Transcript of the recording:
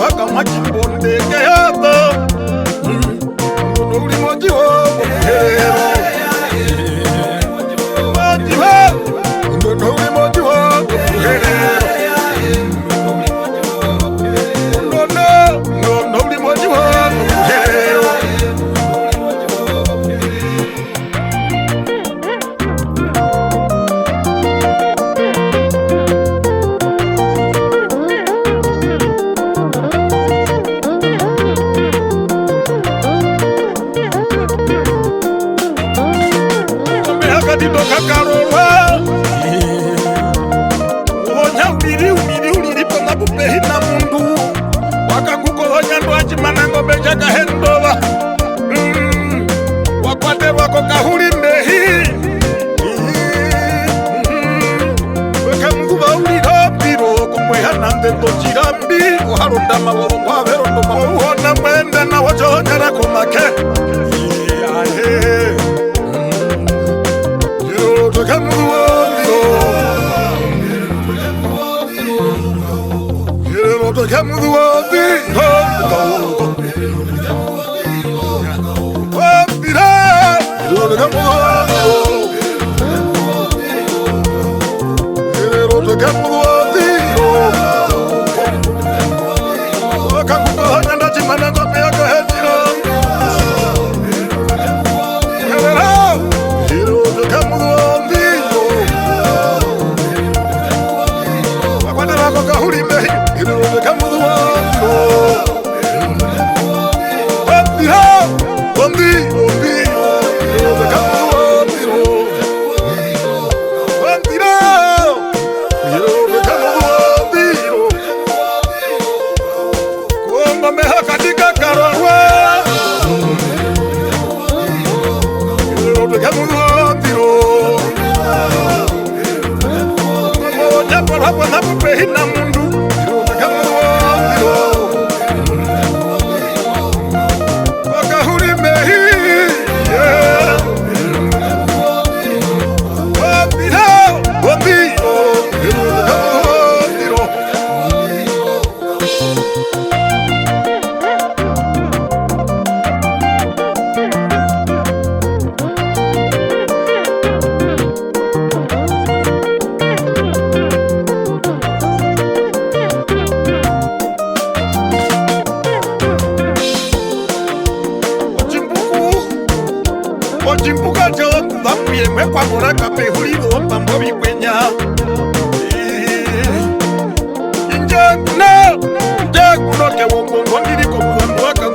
waka mwachibonde keyato Nono uli moji wo Muhero Moji wo Nono uli moji wo Muhero Nono uli moji wo Muhero Dido kakarolwa Uhonya umiri Pona kupehi na mundu Wakakukohonya nduachi manango beja kahendola Wakwate wako kahuli mbehi Weka mguba ulirapiro Kumweha nande tochirambi Uharonda maworo kwa verondo maworo Uhona mwende na wajohonyara kumake Ojimbuka jo Vapuye mekwa mora kape hulido Pambo vikwenya Inja kuno Ke wongo Ngondiri komu wangu waka